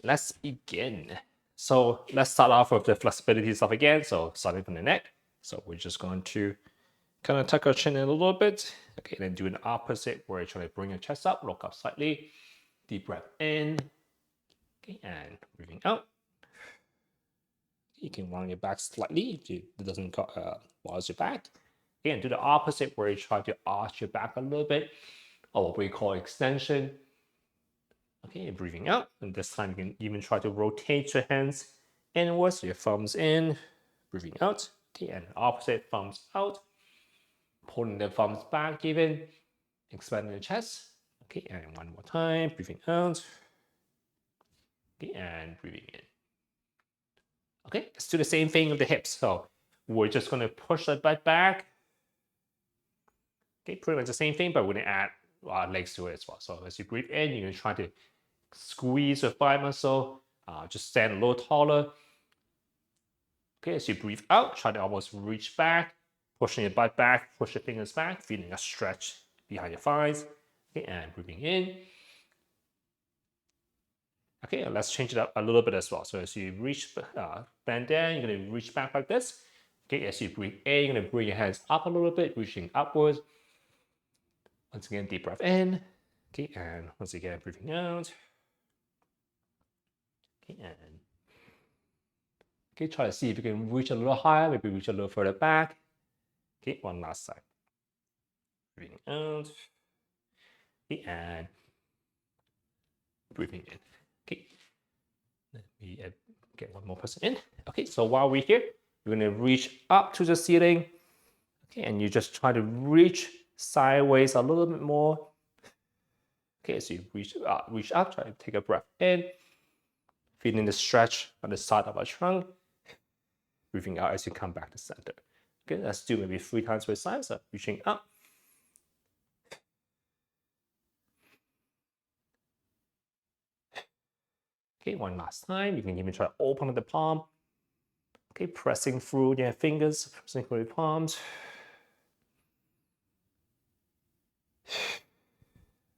let's begin. So let's start off with the flexibility stuff again. So starting from the neck. So we're just going to kind of tuck our chin in a little bit. Okay, then do an opposite where you're trying to bring your chest up, look up slightly. Deep breath in. Okay, and breathing out. You can round your back slightly if it doesn't bother your back. Again, do the opposite where you try to arch your back a little bit, or what we call extension. Okay, breathing out. And this time you can even try to rotate your hands inwards, so your thumbs in, breathing out. Okay, and opposite, thumbs out. Pulling the thumbs back even, expanding the chest. Okay, and one more time, breathing out. Okay, and breathing in. Okay, let's do the same thing with the hips. So we're just gonna push the butt back. Okay, pretty much the same thing, but we're gonna add our legs to it as well. So as you breathe in, you're gonna try to squeeze your thigh muscle, just stand a little taller. Okay, as you breathe out, try to almost reach back, pushing your butt back, push your fingers back, feeling a stretch behind your thighs. Okay, and breathing in. Okay, and let's change it up a little bit as well. So as you reach, bend down, you're gonna reach back like this. Okay, as you breathe in, you're gonna bring your hands up a little bit, reaching upwards. Once again, deep breath in. Okay, and once again, breathing out. Okay, and okay, try to see if you can reach a little higher, maybe reach a little further back. Okay, one last time. Breathing out. Okay, and breathing in. Okay, let me get one more person in. Okay, so while we're here, you're gonna reach up to the ceiling. Okay, and you just try to reach sideways a little bit more. Okay, so you reach up, try to take a breath in, feeling the stretch on the side of our trunk. Breathing out as you come back to center. Okay, let's do maybe 3 times per side. So reaching up. Okay, one last time. You can even try to open up the palm. Okay, pressing through your fingers, pressing through your palms.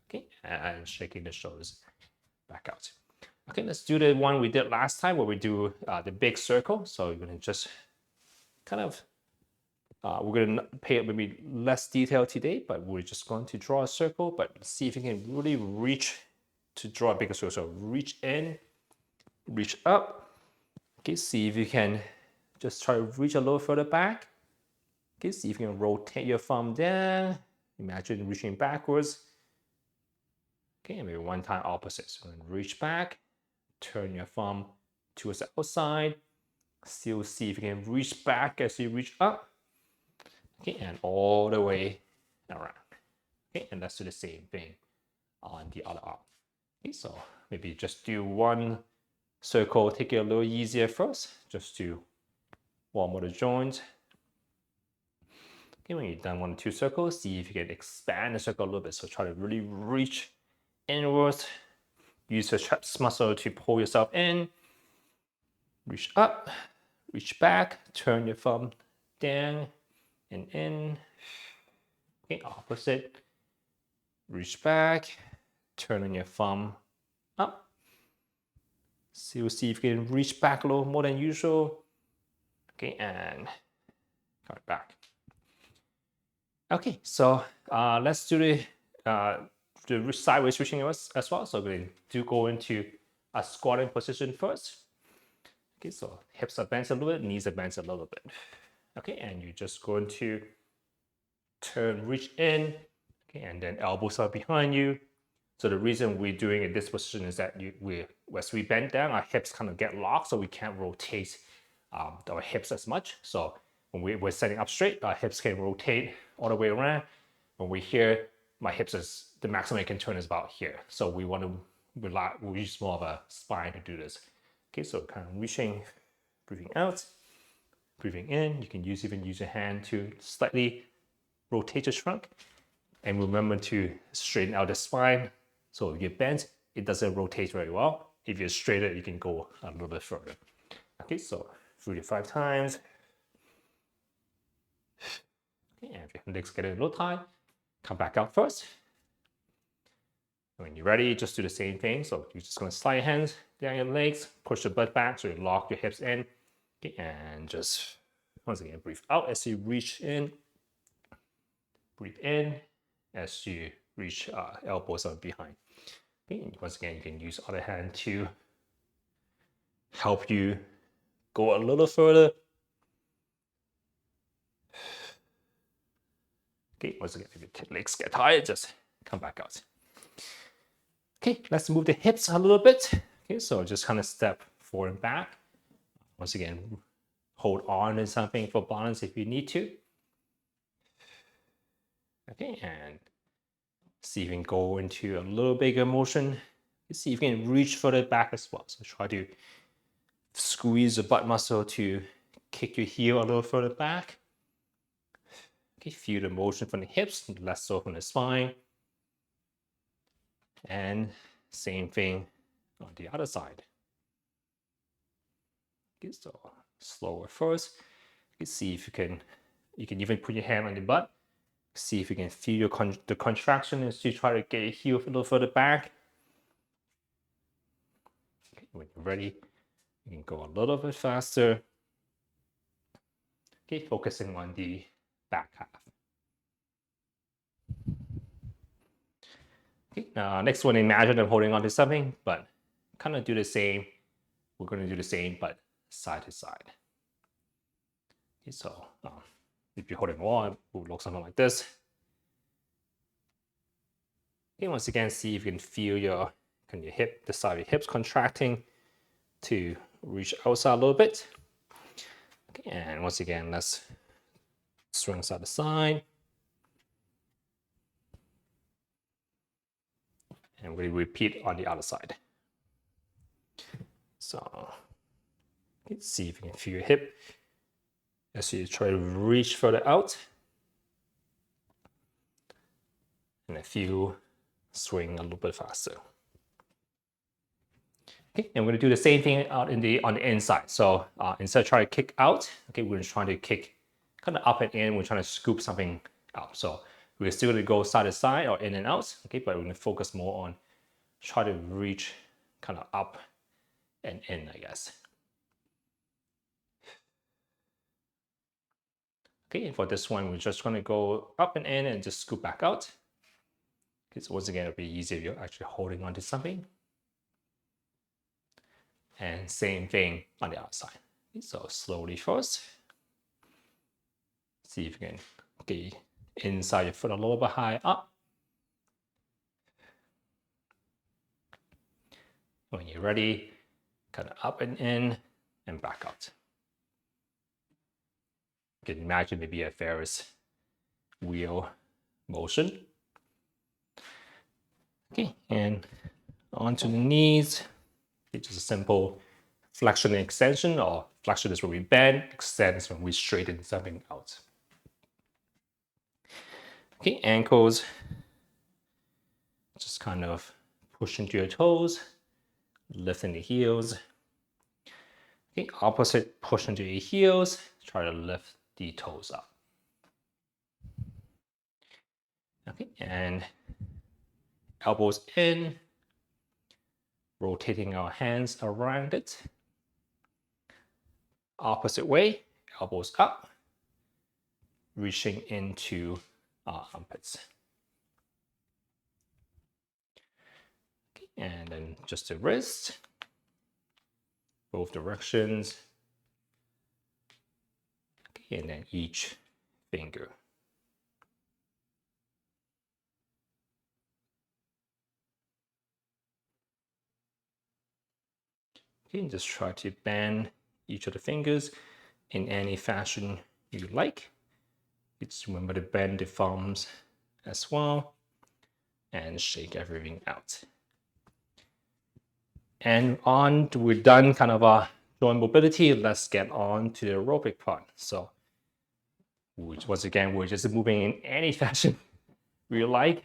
Okay, and shaking the shoulders back out. Okay, let's do the one we did last time where we do the big circle. So you're gonna just kind of, we're gonna pay maybe less detail today, but we're just going to draw a circle, but see if you can really reach to draw a bigger circle. So reach in, reach up. Okay, see if you can just try to reach a little further back. Okay, see if you can rotate your thumb down. Imagine reaching backwards. Okay, and maybe one time opposite. So reach back, turn your thumb towards the outside. Still see if you can reach back as you reach up. Okay, and all the way around. Okay, and let's do the same thing on the other arm. Okay, so maybe just do one circle, take it a little easier first, just to warm up the joints. Okay, when you've done 1 or 2 circles, see if you can expand the circle a little bit. So try to really reach inwards. Use the traps muscle to pull yourself in. Reach up, reach back, turn your thumb down and in. Okay, opposite. Reach back, turn on your thumb up. So see if you can reach back a little more than usual. Okay, and come back. Okay, so let's do the sideways switching as well. So we do go into a squatting position first. Okay, so hips are bent a little bit, knees are bent a little bit. Okay, and you're just going to turn, reach in, okay, and then elbows are behind you. So the reason we're doing it in this position is that as we bend down, our hips kind of get locked, so we can't rotate our hips as much. So when we're setting up straight, our hips can rotate all the way around. When we're here, my hips is the maximum it can turn is about here. So we want to relax, we use more of a spine to do this. Okay, so kind of reaching, breathing out, breathing in. You can even use your hand to slightly rotate your trunk. And remember to straighten out the spine. So if you're bent, it doesn't rotate very well. If you're straighter, you can go a little bit further. Okay, so 3 to 5 times. Okay, and if your legs get a little tight, come back out first. When you're ready, just do the same thing. So you're just gonna slide your hands down your legs, push your butt back so you lock your hips in. Okay, and just once again, breathe out as you reach in. Breathe in as you reach elbows on behind. Okay, and once again, you can use other hand to help you go a little further. Okay, once again, if your legs get tired, just come back out. Okay, let's move the hips a little bit. Okay, so just kind of step forward and back. Once again, hold on to something for balance if you need to. Okay, and see if you can go into a little bigger motion. See if you can reach further back as well. So try to squeeze the butt muscle to kick your heel a little further back. Okay, feel the motion from the hips, less so from the spine. And same thing on the other side. Okay, so slower first. You can see if you can even put your hand on the butt. See if you can feel the contraction as you try to get your heel a little further back. Okay, when you're ready, you can go a little bit faster. Okay, focusing on the back half. Okay, next one, imagine I'm holding on to something, but kind of do the same. We're going to do the same, but side to side. Okay, so if you're holding on, it will look something like this. Okay, once again, see if you can feel your hip, the side of your hips contracting to reach outside a little bit. Okay, and once again, let's swing side to side. And we repeat on the other side. So let's see if you can feel your hip as you try to reach further out. And a few swing a little bit faster. Okay, and we're gonna do the same thing out on the inside. So instead of trying to kick out, okay, we're trying to kick kind of up and in. We're trying to scoop something out. So we're still gonna go side to side or in and out, okay, but we're gonna focus more on try to reach kind of up and in, I guess. Okay, and for this one, we're just gonna go up and in and just scoop back out. Okay, so once again, it'll be easier if you're actually holding onto something. And same thing on the outside. Okay, so slowly first. See if you can get inside your foot a little bit high up. When you're ready, kind of up and in and back out. You can imagine maybe a Ferris wheel motion. Okay, and onto the knees. It's just a simple flexion and extension, or flexion is when we bend, extend is when we straighten something out. Okay, ankles, just kind of push into your toes, lifting the heels. Okay, opposite, push into your heels, try to lift the toes up. Okay, and elbows in, rotating our hands around it. Opposite way, elbows up, reaching into our armpits. Okay, and then just the wrist, both directions. Okay, and then each finger. Okay, and just try to bend each of the fingers in any fashion you like. Just remember to bend the thumbs as well and shake everything out. And we're done kind of our joint mobility. Let's get on to the aerobic part. So once again, we're just moving in any fashion we like,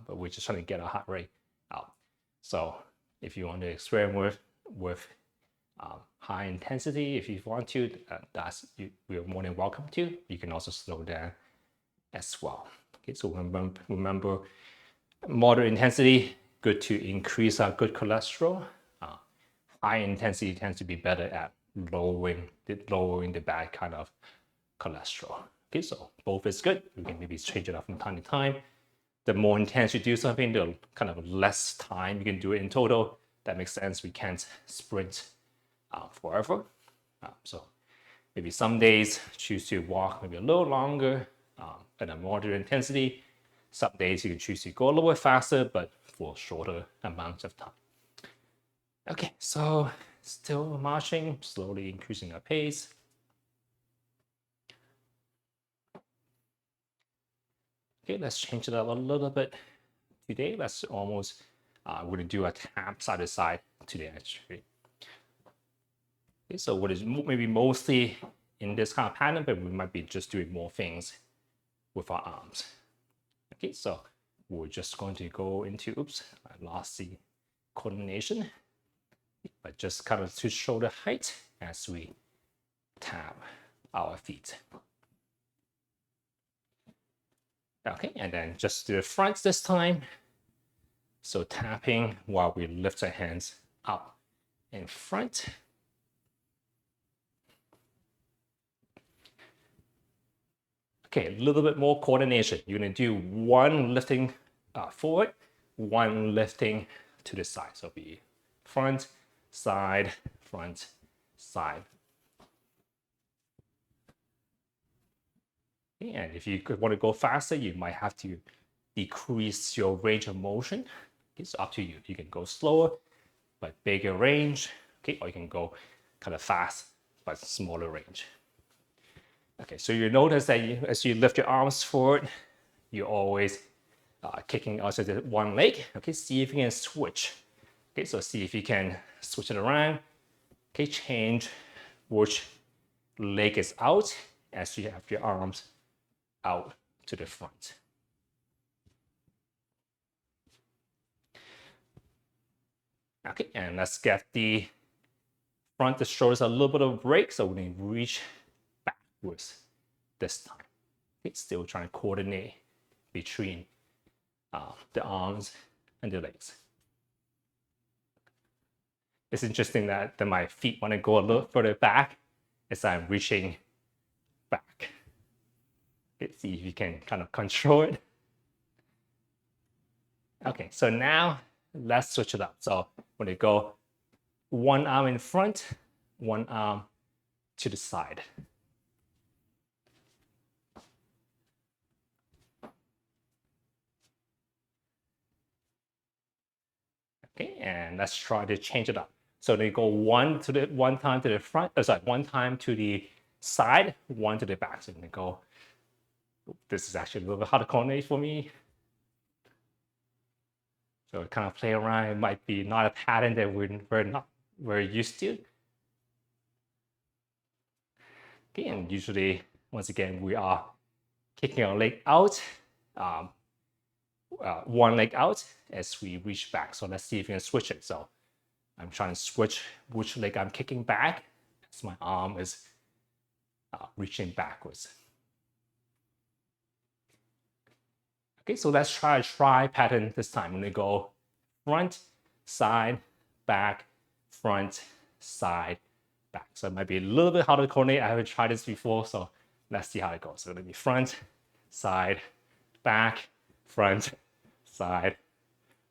but we're just trying to get our heart rate out. So if you want to experiment with high intensity, if you want to, we're more than welcome to. You can also slow down as well. Okay, so remember moderate intensity good to increase our good cholesterol. High intensity tends to be better at lowering the bad kind of cholesterol. Okay, so both is good. You can maybe change it up from time to time. The more intense you do something, the kind of less time you can do it in total. That makes sense. We can't sprint forever. So maybe some days choose to walk maybe a little longer at a moderate intensity. Some days you can choose to go a little bit faster, but for shorter amounts of time. Okay, so still marching, slowly increasing our pace. Okay, let's change it up a little bit today. Let's almost, we're gonna do a tap side to side today actually. Okay, so what is maybe mostly in this kind of pattern, but we might be just doing more things with our arms. Okay, so we're just going to go into, oops, I lost the coordination, but just kind of to shoulder height as we tap our feet. Okay, and then just to the front this time. So tapping while we lift our hands up in front. Okay, a little bit more coordination. You're gonna do one lifting forward, one lifting to the side. So be front, side, front, side. Okay, and if you want to go faster, you might have to decrease your range of motion. It's up to you. You can go slower, but bigger range. Okay, or you can go kind of fast, but smaller range. Okay, so you notice that as you lift your arms forward, you're always kicking also the one leg. Okay, see if you can switch. Okay, so see if you can switch it around. Okay, change which leg is out as you have your arms out to the front. Okay, and let's get the front, the shoulders a little bit of a break. So we're going to reach backwards this time. Okay, still trying to coordinate between the arms and the legs. It's interesting that my feet want to go a little further back as I'm reaching back. Let's see if you can kind of control it. Okay, so now let's switch it up. So when you go one arm in front, one arm to the side. Okay, and let's try to change it up. So they go one time to the front, one time to the side, one to the back. So they go, this is actually a little bit hard to coordinate for me. So kind of play around, it might be not a pattern that we're used to. Okay, and usually, once again, we are kicking our leg out, one leg out as we reach back. So let's see if we can switch it. So I'm trying to switch which leg I'm kicking back as my arm is reaching backwards. Okay, so let's try a try pattern this time. I'm gonna go front, side, back, front, side, back. So it might be a little bit harder to coordinate. I haven't tried this before, so let's see how it goes. So it'll be front, side, back, front, side,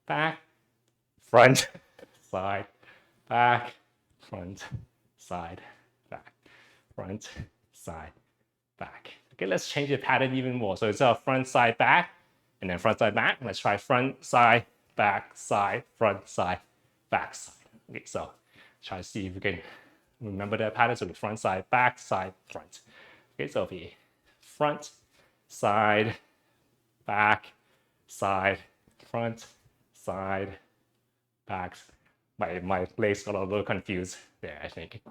back, front, side, back, front, side, back, front, side, back. Okay, let's change the pattern even more. So it's a front, side, back, and then front, side, back. Let's try front, side, back, side, front, side, back, side. Okay, so try to see if we can remember that pattern. So the front, side, back, side, front. Okay, so the front, side, back, side, front, side, back. My legs got a little confused there, I think.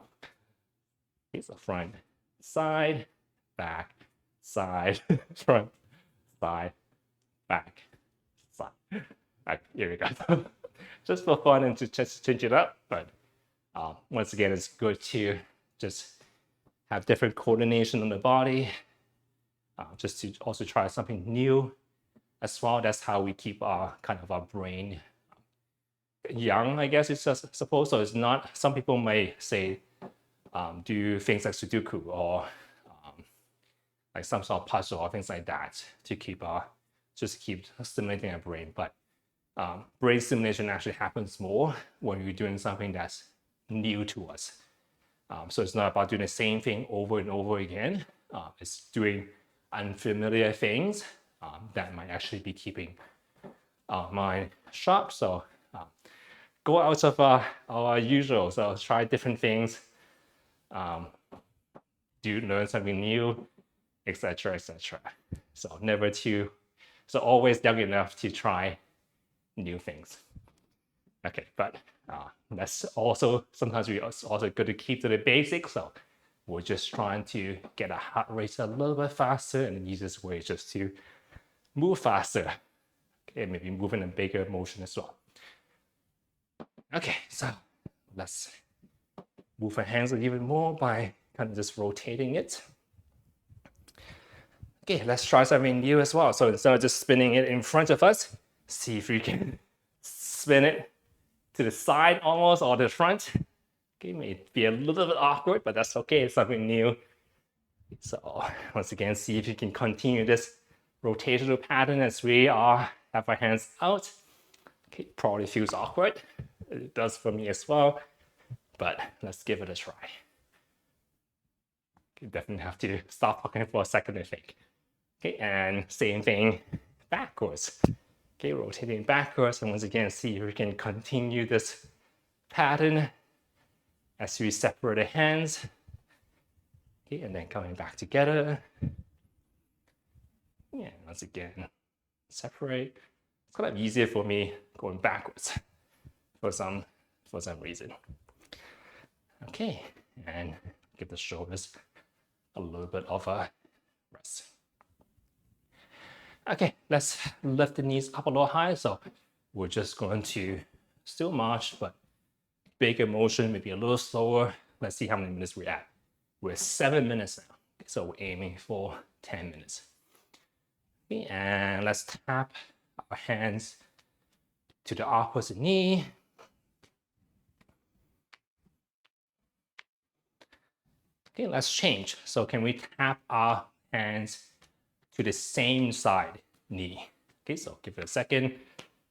Okay, so front, side, back, side, front, side, back, side. Here we go. Just for fun and to just change it up. But once again, it's good to just have different coordination on the body. Just to also try something new as well. That's how we keep our kind of our brain young, I guess it's supposed. So it's not, some people may say, do things like Sudoku or like some sort of puzzle or things like that to keep just keep stimulating our brain. But brain stimulation actually happens more when you're doing something that's new to us. So it's not about doing the same thing over and over again. It's doing unfamiliar things that might actually be keeping our mind sharp. So go out of our usual. So try different things, learn something new, etc., etc. So always young enough to try new things. Okay, but that's also, sometimes we also good to keep to the basics. So we're just trying to get our heart rate a little bit faster, and the easiest way is just to move faster. Okay, maybe move in a bigger motion as well. Okay, so let's move our hands even more by kind of just rotating it. Okay, let's try something new as well. So instead of just spinning it in front of us, see if we can spin it to the side almost, or the front. Okay, may be a little bit awkward, but that's okay, it's something new. So once again, see if you can continue this rotational pattern as we have our hands out. Okay, probably feels awkward. It does for me as well, but let's give it a try. You definitely have to stop talking for a second, I think. Okay, and same thing backwards. Okay, rotating backwards, and once again, see if we can continue this pattern as we separate the hands. Okay, and then coming back together. Yeah, once again, separate. It's kind of easier for me going backwards for some reason. Okay, and give the shoulders a little bit of a rest. Okay, let's lift the knees up a little higher. So we're just going to still march, but bigger motion, maybe a little slower. Let's see how many minutes we're at. We're 7 minutes now, so we're aiming for 10 minutes. Okay, and let's tap our hands to the opposite knee. Okay, let's change. So can we tap our hands to the same side knee? Okay, so give it a second.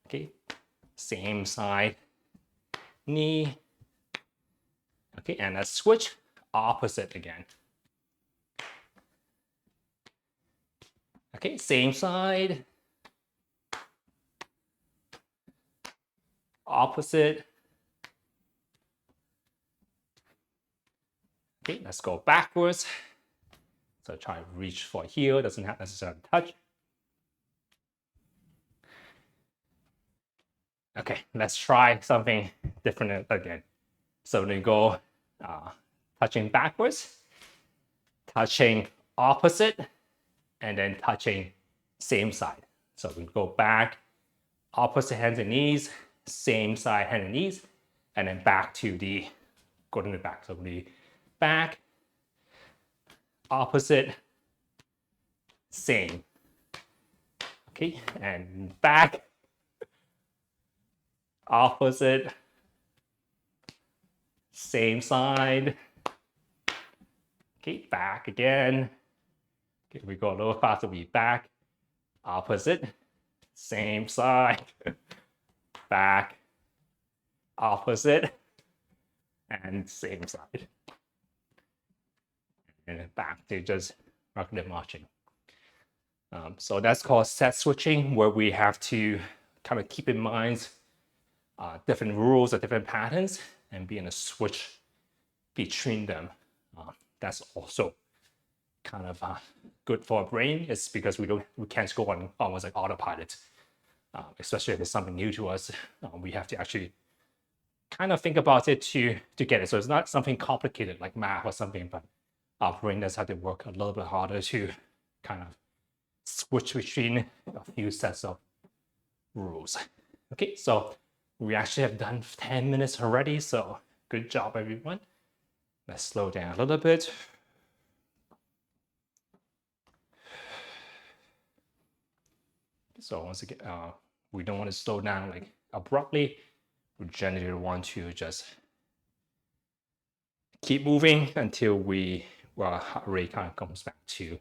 Okay, same side knee. Okay, and let's switch opposite again. Okay, same side. Opposite. Okay, let's go backwards. So try to reach for heel, doesn't have necessarily touch. Okay, let's try something different again. So we go touching backwards, touching opposite, and then touching same side. So we go back, opposite hands and knees, same side hand and knees, and then back to the, go to the back. So the back, opposite, same. Okay, and back, opposite, same side. Okay, back again. Okay, we go a little faster, we back, opposite, same side, back, opposite, and same side. And then back to just regular marching. So that's called set switching, where we have to kind of keep in mind different rules or different patterns and be in a switch between them. That's also kind of good for our brain. It's because we can't go on almost like autopilot, especially if it's something new to us. We have to actually kind of think about it to get it. So it's not something complicated like math or something, but our brain does have to work a little bit harder to kind of switch between a few sets of rules. Okay, so we actually have done 10 minutes already, so good job, everyone. Let's slow down a little bit. So once again, we don't want to slow down like abruptly. we generally want to just keep moving until our heart rate kind of comes back to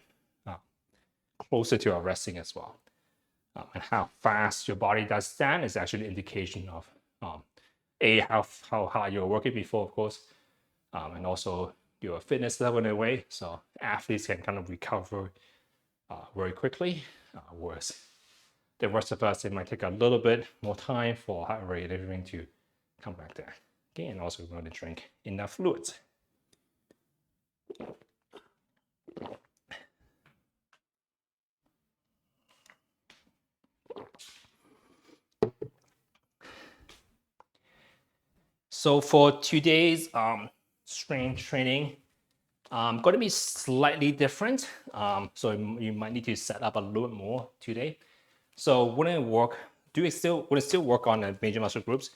closer to our resting as well. And how fast your body does stand is actually an indication of how hard you're working before, of course, and also your fitness level in a way. So athletes can kind of recover very quickly, whereas the rest of us, it might take a little bit more time for heart rate and everything to come back there. Okay, and also we want to drink enough fluids. So for today's strength training, going to be slightly different. So you might need to set up a little bit more today. So we're gonna still work on the major muscle groups,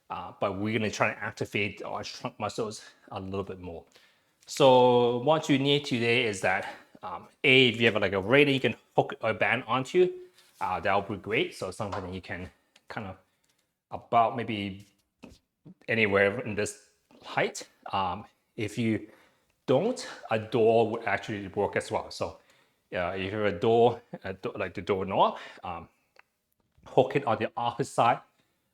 but we're gonna try to activate our trunk muscles a little bit more. So what you need today is that if you have like a ring that you can hook a band onto, that would be great. So something that you can kind of about maybe anywhere in this height. If you don't, a door would actually work as well. So if you have a door like the doorknob, hook it on the opposite side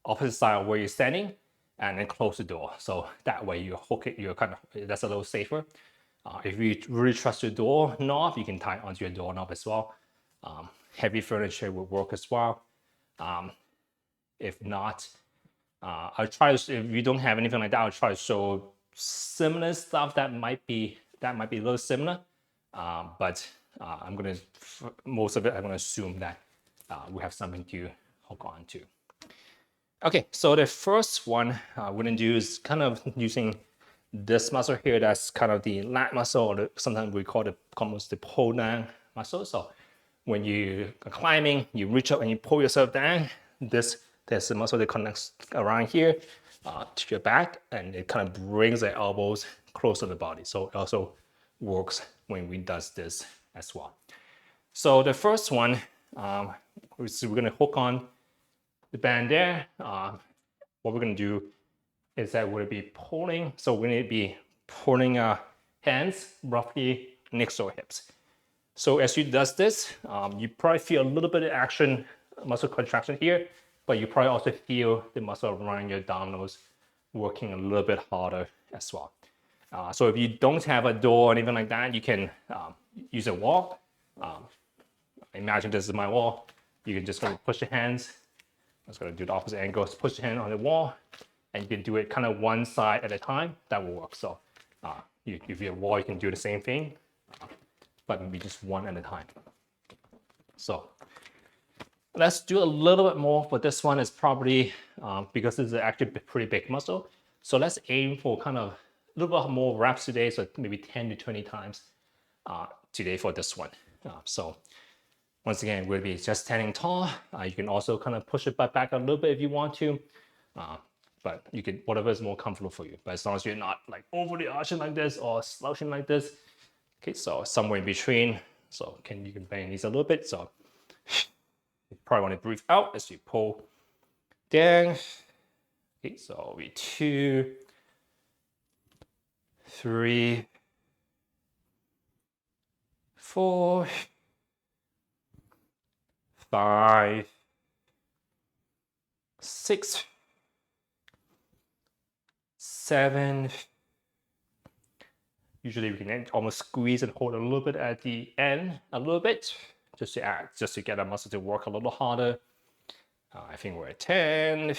of where you're standing, and then close the door. So that way you hook it, that's a little safer. If you really trust your door knob, you can tie it onto your doorknob as well. Heavy furniture would work as well. If not, I'll try to, if you don't have anything like that, I'll try to show similar stuff that might be a little similar. But most of it, I'm gonna assume that we have something to hook on to. Okay, so the first one we're gonna do is kind of using this muscle here. That's kind of the lat muscle, or sometimes we call it almost the pull down muscle. So when you are climbing, you reach up and you pull yourself down. There's a muscle that connects around here to your back, and it kind of brings the elbows close to the body. So it also works when we does this as well. So the first one, we're gonna hook on the band there. What we're gonna do is that we'll be pulling. So we're gonna be pulling our hands roughly next to our hips. So as you does this, you probably feel a little bit of action, muscle contraction here, but you probably also feel the muscle around your abdominals working a little bit harder as well. So if you don't have a door or anything like that, you can use a wall. Imagine this is my wall. You can just push your hands. I'm just gonna do the opposite angle. Push your hand on the wall, and you can do it kind of one side at a time. That will work. So if you have a wall, you can do the same thing, but maybe just one at a time. So let's do a little bit more, but this one is probably, because this is actually a pretty big muscle. So let's aim for kind of a little bit more reps today, so maybe 10 to 20 times today for this one. So once again, we'll be just standing tall. You can also kind of push it back a little bit if you want to, but you can, whatever is more comfortable for you. But as long as you're not like overly arching like this or slouching like this. Okay, so somewhere in between. So you can bend these a little bit. So you probably want to breathe out as you pull down. Okay, so we 2, 3, 4, 5, 6, 7. Usually we can almost squeeze and hold a little bit at the end, a little bit, just to get our muscle to work a little harder. I think we're at 10,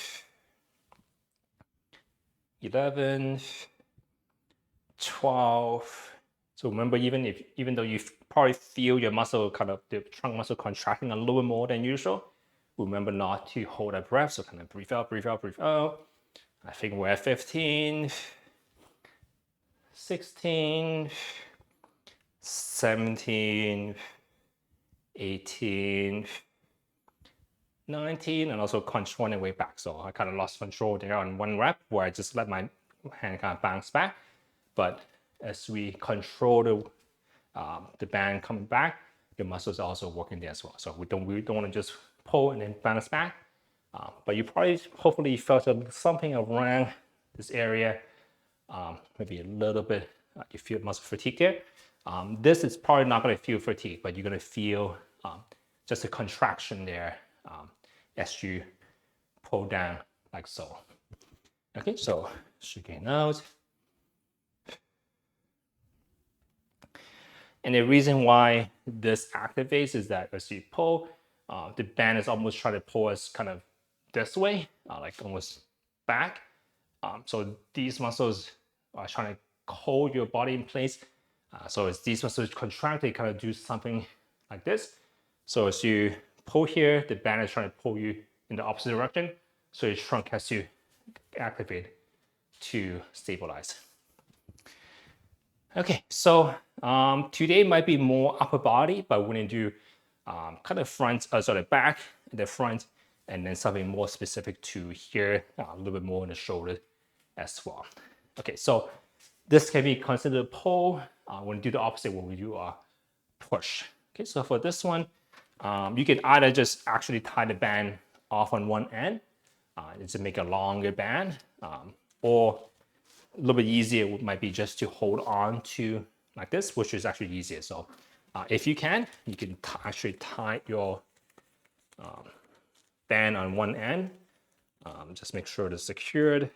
11, 12. So remember, even though you probably feel your muscle, kind of the trunk muscle contracting a little bit more than usual, remember not to hold a breath. So kind of breathe out, breathe out, breathe out. I think we're at 15, 16, 17, 18, 19, and also controlling the way back. So I kind of lost control there on one rep where I just let my hand kind of bounce back. But as we control the band coming back, your muscles are also working there as well. So we don't want to just pull and then bounce back. But you probably hopefully felt something around this area, maybe a little bit, you feel muscle fatigue there. This is probably not going to feel fatigue, but you're going to feel just a contraction there as you pull down like so. Okay, so shaking out. And the reason why this activates is that as you pull, the band is almost trying to pull us kind of this way, like almost back. So these muscles are trying to hold your body in place. So as these muscles contract, they kind of do something like this. So as you pull here, the band is trying to pull you in the opposite direction. So your trunk has to activate to stabilize. Okay, so today might be more upper body, but we're gonna do kind of front, back, the front, and then something more specific to here, a little bit more in the shoulder as well. Okay, so this can be considered a pull. We're gonna do the opposite when we do a push. Okay, so for this one, you can either just actually tie the band off on one end, to make a longer band, or a little bit easier might be just to hold on to like this, which is actually easier. So if you can actually tie your band on one end. Just make sure it's secured.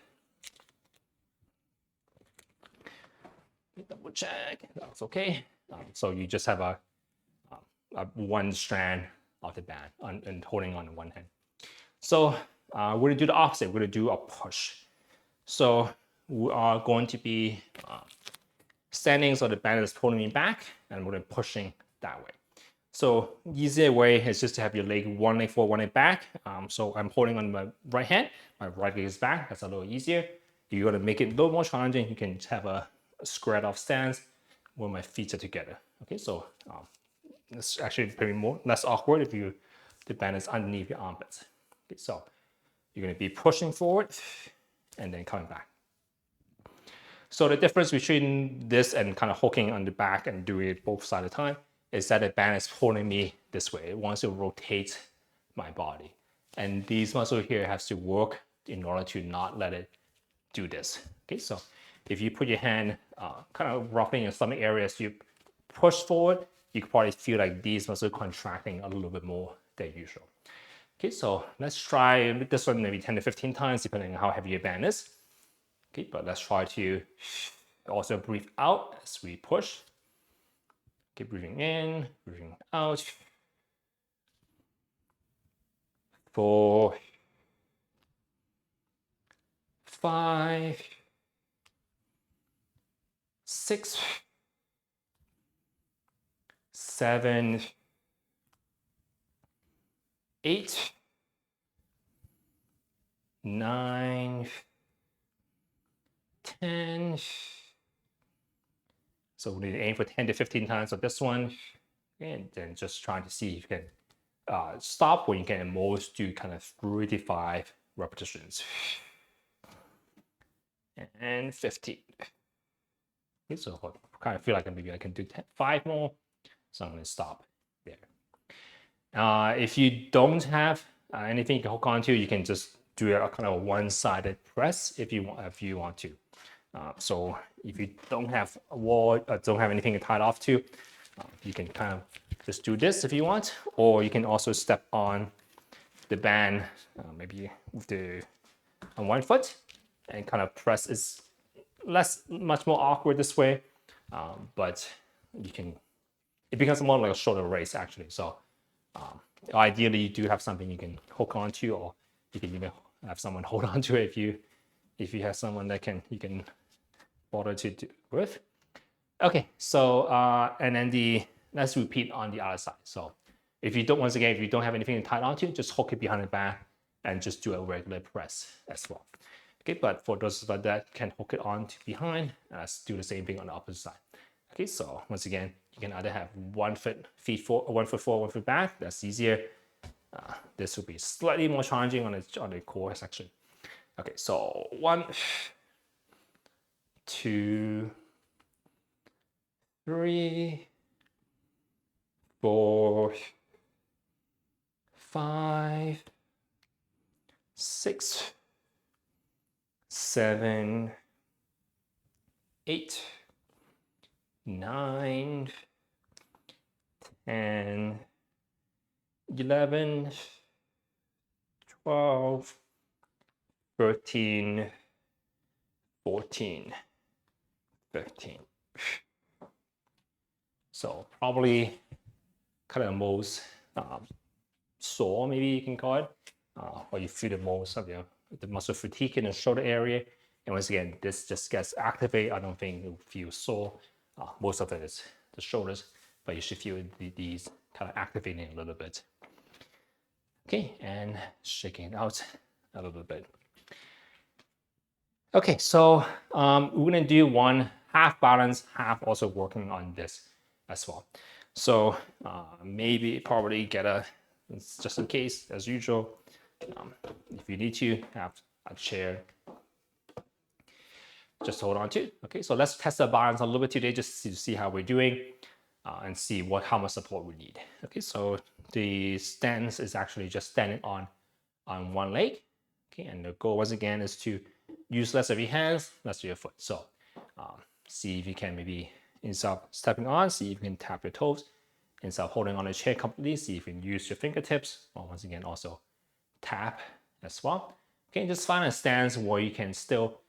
Double check, that's okay. So you just have a one strand of the band and holding on one hand. So we're gonna do the opposite. We're gonna do a push. So we are going to be standing, so the band is pulling me back, and we're pushing that way. So easier way is just to have your leg, one leg forward, one leg back. So I'm holding on my right hand, my right leg is back. That's a little easier. If you want to make it a little more challenging, you can have a squared off stance where my feet are together. Okay, so it's actually very less awkward if the band is underneath your armpits. Okay, so you're going to be pushing forward and then coming back. So the difference between this and kind of hooking on the back and doing it both sides of the time is that the band is pulling me this way. It wants to rotate my body. And these muscles here have to work in order to not let it do this. Okay, so if you put your hand kind of roughly in your stomach area as you push forward, you can probably feel like these muscles contracting a little bit more than usual. Okay, so let's try this one maybe 10 to 15 times, depending on how heavy your band is. Okay, but let's try to also breathe out as we push. Keep breathing in, breathing out. 4, 5, 6, 7, 8, 9, 10. So we need to aim for 10 to 15 times of this one, and then just trying to see if you can stop when you can at most do kind of 3 to 5 repetitions. And 15. Okay, so I kind of feel like maybe I can do 5 more, so I'm going to stop there. If you don't have anything you can hook onto, you can just do a kind of one-sided press if you want to. So if you don't have a wall, don't have anything to tie it off to, you can kind of just do this if you want, or you can also step on the band, maybe with on one foot, and kind of press. It's much more awkward this way, but it becomes more like a shorter race actually. So ideally you do have something you can hook onto, or you can even have someone hold on to it if you have someone that you can bother to do with. Okay, so and then let's repeat on the other side. So if you don't have anything to tie it onto, just hook it behind the back and just do a regular press as well. Okay, but for those that can hook it on to behind, let's do the same thing on the opposite side. Okay, so once again, you can either have 1 foot forward, 1 foot back. That's easier. This will be slightly more challenging on the core section. Okay, so 1, 2, 3, 4, 5, 6, 7, 8, 9, 10, 11, 12, 13, 14, 15. So probably kind of the most sore, maybe you can call it, or you feel the most of the muscle fatigue in the shoulder area. And once again, this just gets activated. I don't think you'll feel sore. Most of it is the shoulders, but you should feel these kind of activating a little bit. Okay, and shaking it out a little bit. Okay, so we're gonna do one half balance, half also working on this as well. So maybe probably get just in case, as usual, if you need to have a chair just hold on to. Okay, so let's test the balance a little bit today just to see how we're doing and see how much support we need. Okay, so the stance is actually just standing on one leg. Okay, and the goal once again is to use less of your hands, less of your foot. So see if you can maybe, instead of stepping on, see if you can tap your toes. Instead of holding on the chair completely, see if you can use your fingertips, or once again also tap as well. Okay, just find a stance where you can still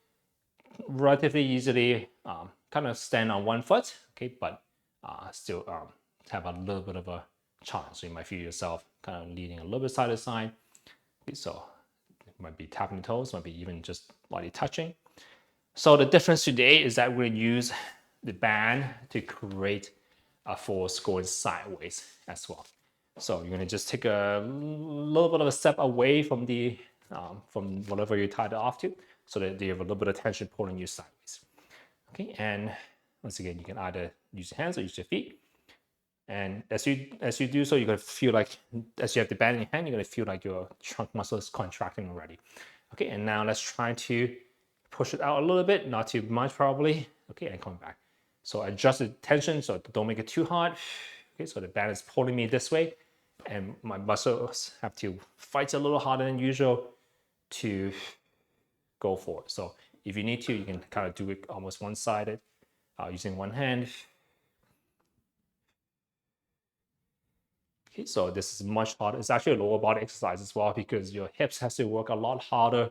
relatively easily kind of stand on one foot, okay, but still have a little bit of a challenge. So you might feel yourself kind of leaning a little bit side to side. Okay, so it might be tapping the toes, might be even just body touching. So the difference today is that we're going to use the band to create a force going sideways as well. So you're going to just take a little bit of a step away from the from whatever you tied it off to, so that you have a little bit of tension pulling you sideways. Okay, and once again, you can either use your hands or use your feet. And as you do so, you're gonna feel like, as you have the band in your hand, you're gonna feel like your trunk muscle is contracting already. Okay, and now let's try to push it out a little bit, not too much probably. Okay, and come back. So adjust the tension, so don't make it too hard. Okay, so the band is pulling me this way, and my muscles have to fight a little harder than usual to go forward. So if you need to, you can kind of do it almost one-sided using one hand. Okay, so this is much harder. It's actually a lower body exercise as well, because your hips has to work a lot harder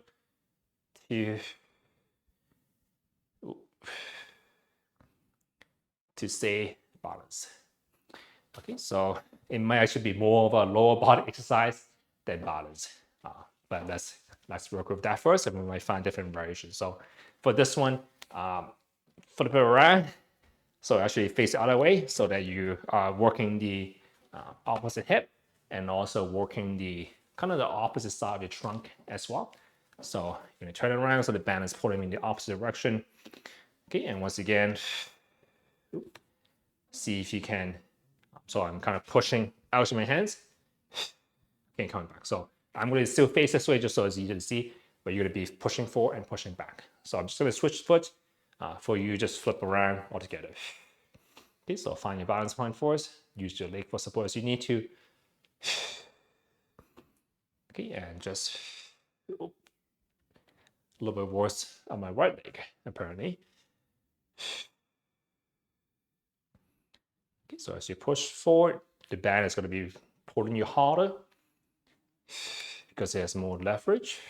to stay balanced. Okay, so it might actually be more of a lower body exercise than balance. But let's work with that first, and we might find different variations. So for this one, flip it around. So actually face the other way, so that you are working the opposite hip and also working the kind of the opposite side of your trunk as well. So you're gonna turn it around so the band is pulling in the opposite direction. Okay, and once again, see if you can. So I'm kind of pushing out of my hands. Okay, coming back. So I'm gonna still face this way just so it's easy to see, but you're gonna be pushing forward and pushing back. So I'm just gonna switch foot for you, just flip around altogether. Okay, so find your balance point first. Use your leg for support as you need to. Okay, and just a little bit worse on my right leg, apparently. Okay, so as you push forward, the band is going to be pulling you harder because it has more leverage.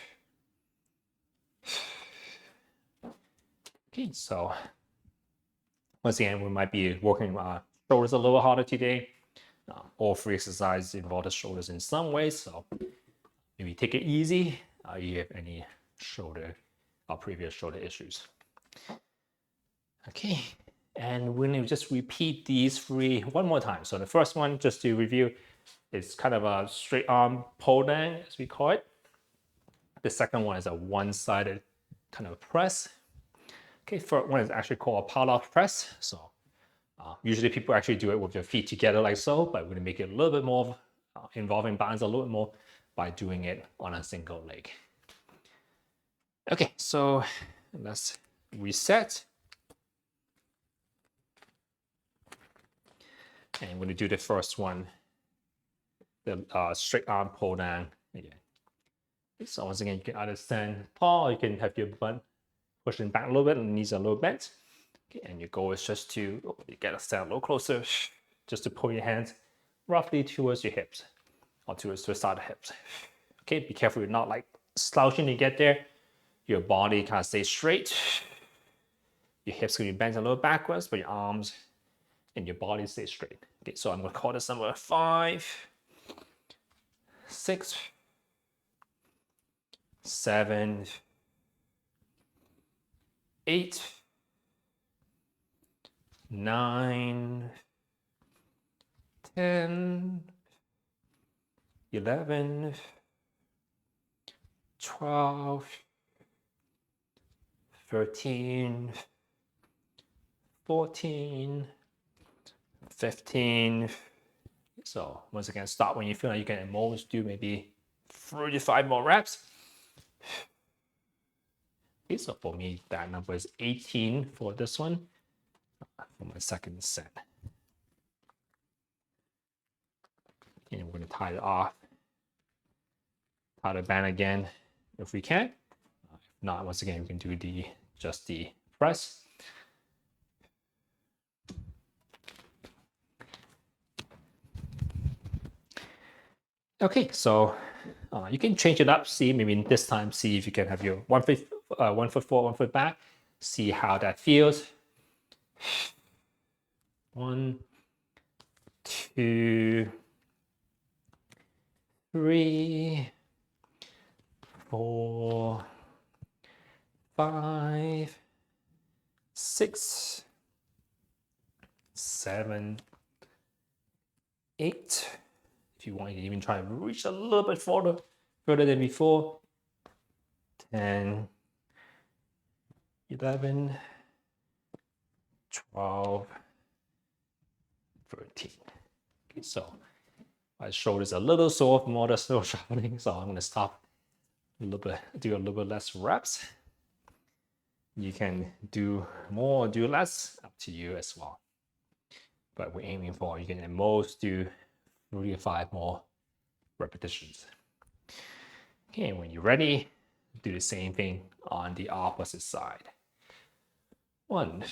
Okay, so once again, we might be working shoulders a little harder today. All three exercises involve the shoulders in some ways, so maybe take it easy if you have any shoulder or previous shoulder issues. Okay, and we're gonna just repeat these three one more time. So the first one, just to review, is kind of a straight arm pull down, as we call it. The second one is a one-sided kind of press. Okay, third one is actually called a padlock press. So usually people actually do it with their feet together like so, but we're gonna make it a little bit more involving balance a little bit more by doing it on a single leg. Okay, so let's reset. And I'm gonna do the first one, the straight arm pull down again. So once again, you can either stand tall, or you can have your butt pushing back a little bit and knees are a little bent. Okay, and your goal is just to you gotta stand a little closer, just to pull your hands roughly towards your hips or towards the side of the hips. Okay, be careful you're not like slouching to get there. Your body kind of stays straight. Your hips can be bent a little backwards, but your arms and your body stay straight. Okay, so I'm gonna call this number 5, 6, 7, 8, 9, 10, 11, 12, 13, 14, 15. So once again, stop when you feel like you can at most do maybe 3 to 5 more reps. Okay, so for me, that number is 18 for this one, for my second set. And we're going to tie it off, tie the band again if we can. If not, once again, we can do just the press. Okay, so you can change it up. See, maybe this time, see if you can have your 1 foot, 1 foot forward, 1 foot back. See how that feels. 1, 2, 3, 4, 5, 6, 7, 8. If you want, you can even try to reach a little bit further than before. 10, 11, 12, 13. Okay, so my shoulder's a little sore from all the slow shuffling, so I'm going to stop a little bit, do a little bit less reps. You can do more or do less, up to you as well. But we're aiming for, you can at most do 3 to 5 more repetitions. Okay, when you're ready, do the same thing on the opposite side. 1,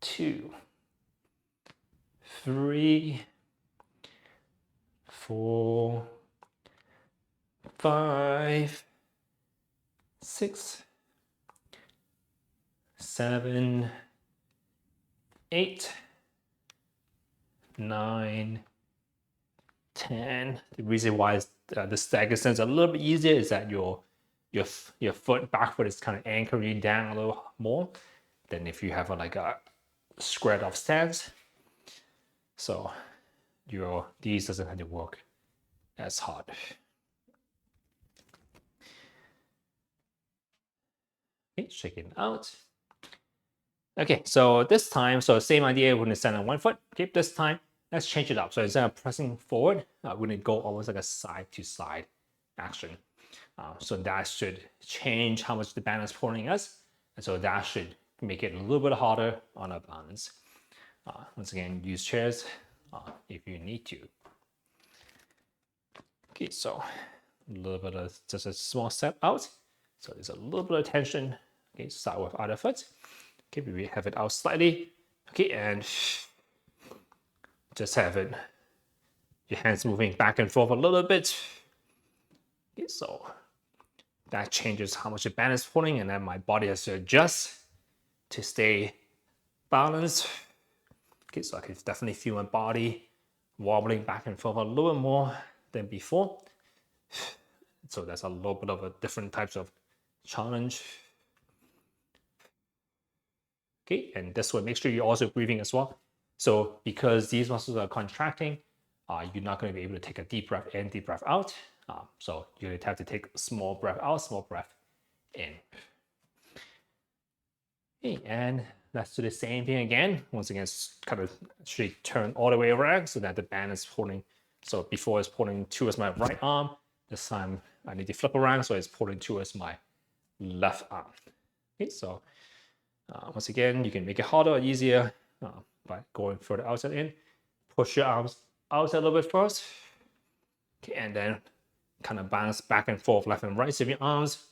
2, 3, 4, 5, 6, 7, 8, 9, 10. The reason why the stagger stands a little bit easier is that your back foot is kind of anchoring down a little more than if you have like a squared off stance. So these doesn't have to work as hard. Okay, shake it out. Okay, so this time, so same idea, we're gonna stand on 1 foot. Okay, this time, let's change it up. So instead of pressing forward, we're gonna go almost like a side to side action. So that should change how much the band is pulling us. And so that should make it a little bit harder on our balance. Once again, use chairs if you need to. Okay, so a little bit of just a small step out. So there's a little bit of tension. Okay, start with other foot. Okay, we have it out slightly. Okay, and just have it, your hands moving back and forth a little bit. Okay, so that changes how much the band is pulling, and then my body has to adjust to stay balanced. Okay, so I can definitely feel my body wobbling back and forth a little bit more than before. So that's a little bit of a different types of challenge. Okay, and this way, make sure you're also breathing as well. So because these muscles are contracting, you're not going to be able to take a deep breath in, deep breath out. So you have to take a small breath out, small breath in. Okay, and let's do the same thing again. Once again, kind of actually turn all the way around so that the band is pulling. So before it's pulling towards my right arm, this time I need to flip around so it's pulling towards my left arm. Okay, so once again, you can make it harder or easier by going further outside in. Push your arms out a little bit first. Okay, and then kind of bounce back and forth, left and right, with your arms.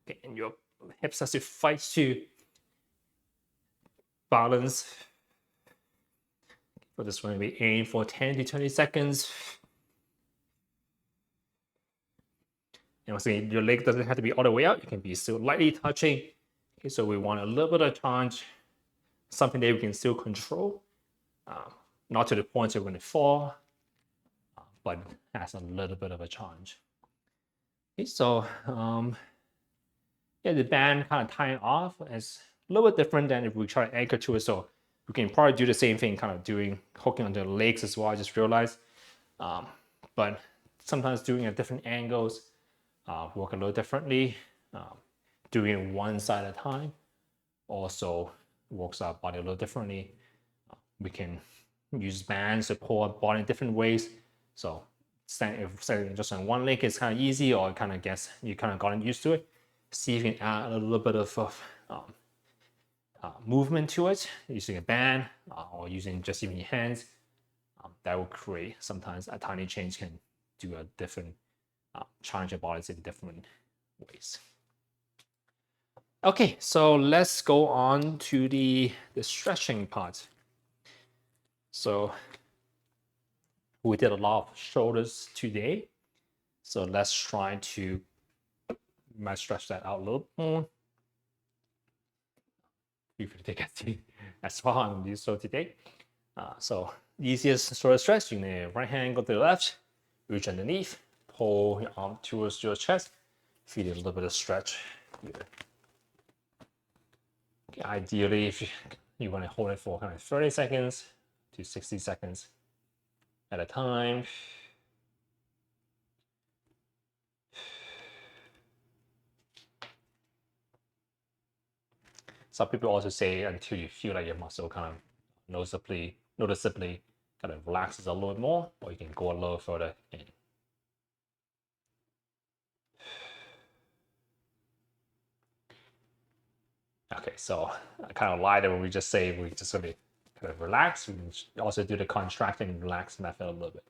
Okay, and your hips as you fight to balance. For this one, we aim for 10 to 20 seconds. And once again, your leg doesn't have to be all the way out. You can be still lightly touching. Okay, so we want a little bit of charge, something that we can still control. Not to the point where we're going to fall, but has a little bit of a challenge. Okay, so yeah, the band kind of tying off is a little bit different than if we try to anchor to it. So we can probably do the same thing, kind of hooking onto the legs as well. I just realized, but sometimes doing it at different angles work a little differently. Doing one side at a time also works our body a little differently. We can use bands to pull our body in different ways. So if standing just on one leg is kind of easy, or kind of you kind of gotten used to it. See if you can add a little bit of movement to it using a band or using just even your hands. That will create sometimes a tiny change can do a different challenge your bodies in different ways. Okay, so let's go on to the stretching part. So we did a lot of shoulders today. So let's try to might stretch that out a little more. You can take it as far as I'm doing so today. So easiest sort of stretch, you can right hand go to the left, reach underneath, pull your arm towards your chest, feel a little bit of stretch here. Okay, ideally, if you want to hold it for kind of 30 seconds to 60 seconds at a time. Some people also say until you feel like your muscle kind of noticeably kind of relaxes a little bit more, or you can go a little further in. Okay, so I kind of lied when we just say we just gonna kind of relax. We can also do the contracting and relax method a little bit.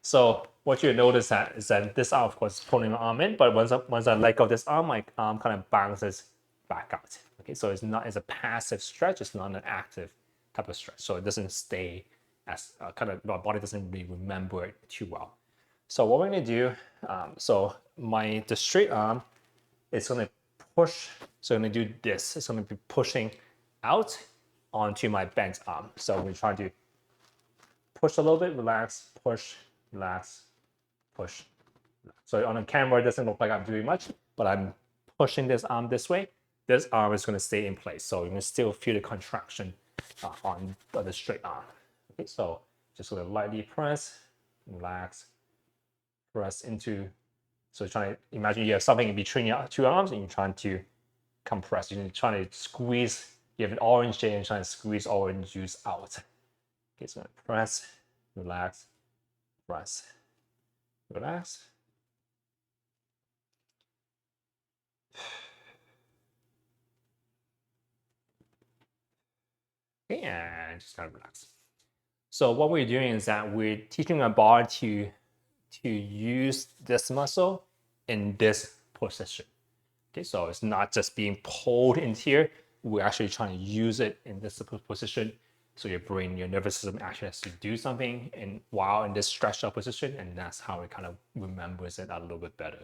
So what you notice is that this arm, of course, is pulling my arm in, but once I let go of this arm, my arm kind of bounces back out. Okay, so it's a passive stretch. It's not an active type of stretch. So it doesn't stay as my body doesn't really remember it too well. So what we're gonna do, so the straight arm is gonna push. So I'm gonna do this. It's gonna be pushing out onto my bent arm. So we try to push a little bit, relax, push, relax, push. So on the camera, it doesn't look like I'm doing much, but I'm pushing this arm this way. This arm is going to stay in place. So you can still feel the contraction on the straight arm. Okay, so just going to lightly press, relax, press into. So trying to imagine you have something in between your two arms and you're trying to compress. You're trying to squeeze. You have an orange juice and trying to squeeze orange juice out. Okay, so press, relax, press, relax. Okay, and just kind of relax. So what we're doing is that we're teaching our body to use this muscle in this position. Okay, so it's not just being pulled in here. We're actually trying to use it in this position. So your brain, your nervous system actually has to do something while in this stretched out position, and that's how it kind of remembers it a little bit better.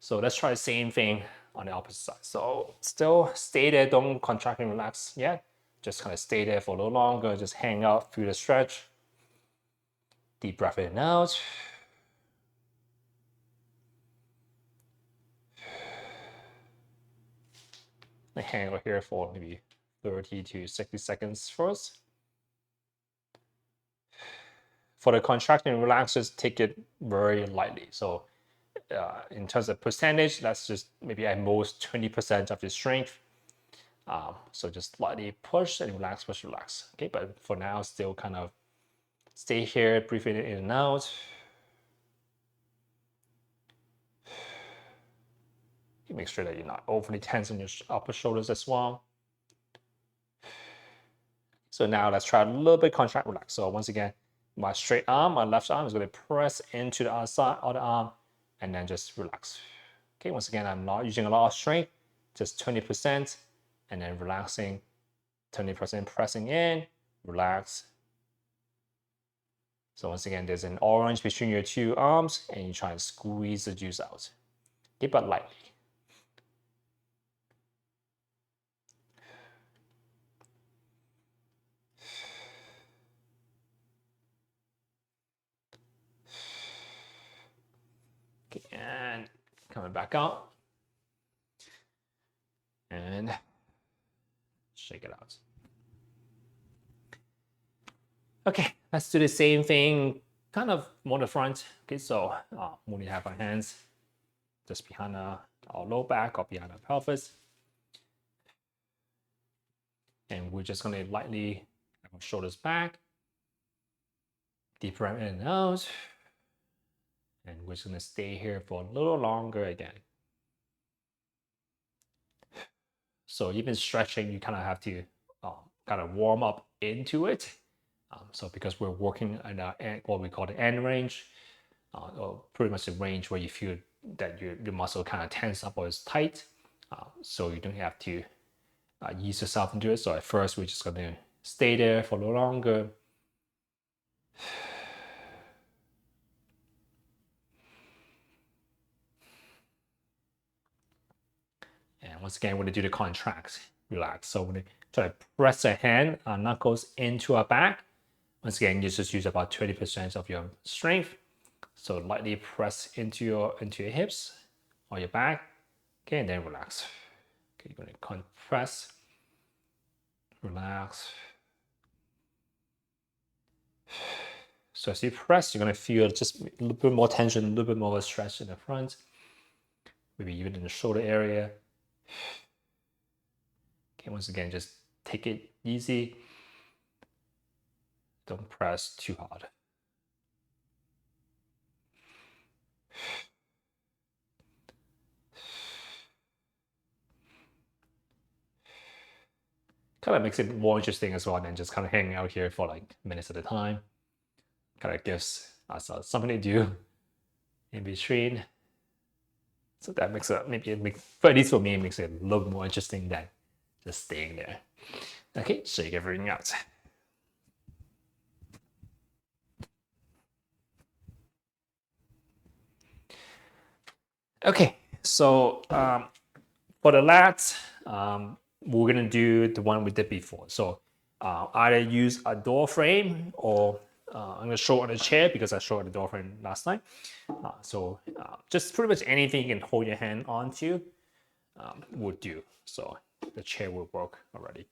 So let's try the same thing on the opposite side. So still stay there, don't contract and relax yet. Just kind of stay there for a little longer, just hang out through the stretch. Deep breath in and out. I hang out here for maybe 30 to 60 seconds first. For the contraction and relax, just take it very lightly. So in terms of percentage, that's just maybe at most 20% of your strength. So just slightly push and relax, push, relax. Okay, but for now, still kind of stay here, breathing in and out. Make sure that you're not overly tense on your upper shoulders as well. So now let's try a little bit contract, relax. So once again, my straight arm, my left arm is going to press into the other side of the arm and then just relax. Okay, once again, I'm not using a lot of strength, just 20% and then relaxing, 20% pressing in, relax. So once again, there's an orange between your two arms and you try to squeeze the juice out. Okay, but lightly. Okay, and coming back out. And shake it out. Okay, let's do the same thing, kind of more the front. Okay, so we have our hands just behind our low back or behind our pelvis. And we're just gonna lightly have our shoulders back, deep breath in and out. And we're just gonna stay here for a little longer again. So even stretching, you kind of have to kind of warm up into it. So because we're working in what we call the end range, or pretty much the range where you feel that your muscle kind of tense up or is tight. So you don't have to ease yourself into it. So at first, we're just gonna stay there for a little longer. And once again, we're gonna do the contract, relax. So we're gonna try to press a hand, our knuckles into our back. Once again, you just use about 20% of your strength. So lightly press into your hips or your back. Okay, and then relax. Okay, you're gonna compress, relax. So as you press, you're gonna feel just a little bit more tension, a little bit more of a stretch in the front, maybe even in the shoulder area. Okay, once again, just take it easy. Don't press too hard. Kind of makes it more interesting as well than just kind of hanging out here for like minutes at a time. Kind of gives us something to do in between. So that makes it, maybe it makes, but at least for me, it makes it a little more interesting than just staying there. Okay, shake everything out. Okay, so for the lats, we're gonna do the one we did before. So either use a door frame or I'm gonna show on a chair because I showed the door frame last night. So just pretty much anything you can hold your hand onto would do. So the chair will work already.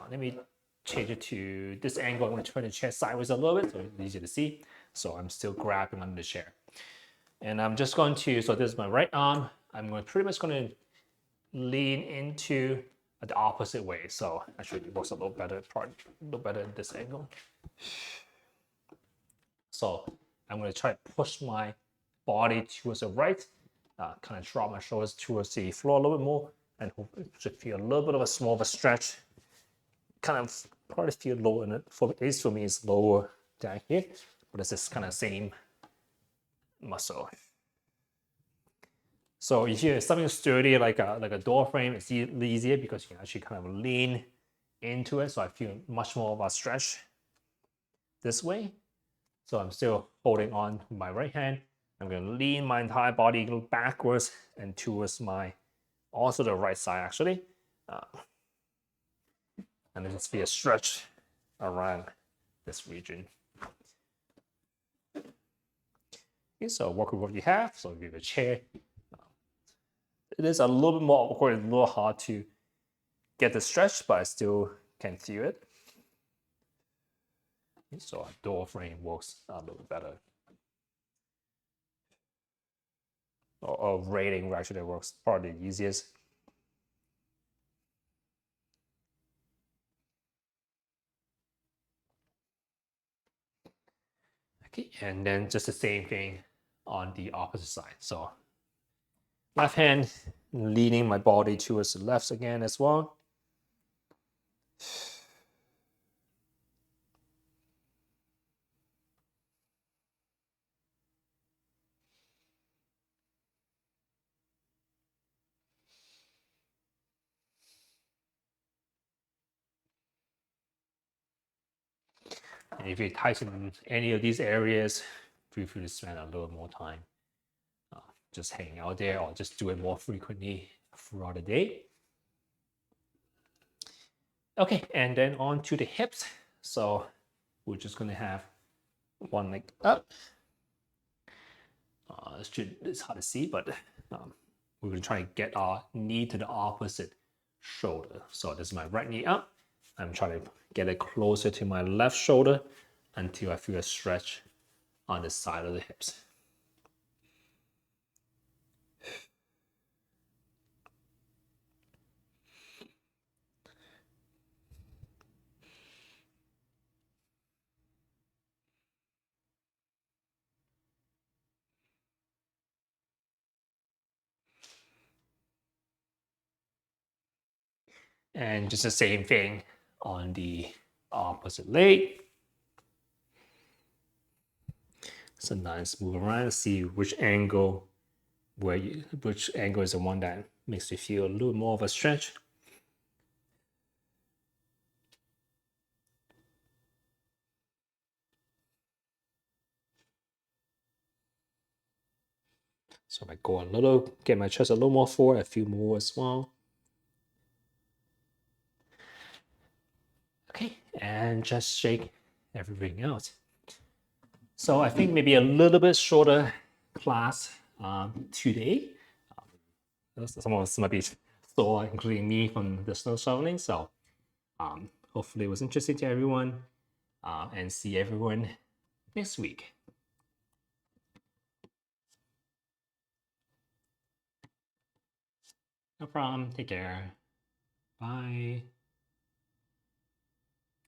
Let me change it to this angle. I'm gonna turn the chair sideways a little bit so it's easier to see. So I'm still grabbing under the chair. And I'm just going to, so this is my right arm. I'm going pretty much going to lean into the opposite way. So actually it works a little better, in this angle. So I'm going to try to push my body towards the right, kind of drop my shoulders towards the floor a little bit more, and should feel a little bit of a small of a stretch. Kind of probably feel lower in it. At least for me, it's lower down here, but it's this kind of same muscle. So if you have something sturdy like a door frame, it's easier because you can actually kind of lean into it. So I feel much more of a stretch this way. So I'm still holding on my right hand. I'm going to lean my entire body a little backwards and towards also the right side actually. And then just feel a stretch around this region. Okay, so work with what you have. So if you have a chair, it is a little bit more awkward, a little hard to get the stretch, but I still can feel it. So a door frame works a little better. Or rating actually works probably the easiest. Okay, and then just the same thing on the opposite side. So left hand, leaning my body towards the left again as well. And if you tighten any of these areas, feel free to spend a little more time just hanging out there, or just do it more frequently throughout the day. Okay, and then on to the hips. So we're just gonna have one leg up. It's hard to see, but we're gonna try to get our knee to the opposite shoulder. So this is my right knee up. I'm trying to get it closer to my left shoulder until I feel a stretch on the side of the hips. And just the same thing on the opposite leg. So nice move around, see which angle which angle is the one that makes you feel a little more of a stretch. So if I go a little, get my chest a little more forward, a few more as well. Okay, and just shake everything out. So I think maybe a little bit shorter class today. Some of us might be sore, including me, from the snow shoveling. So hopefully it was interesting to everyone, and see everyone next week. No problem. Take care. Bye.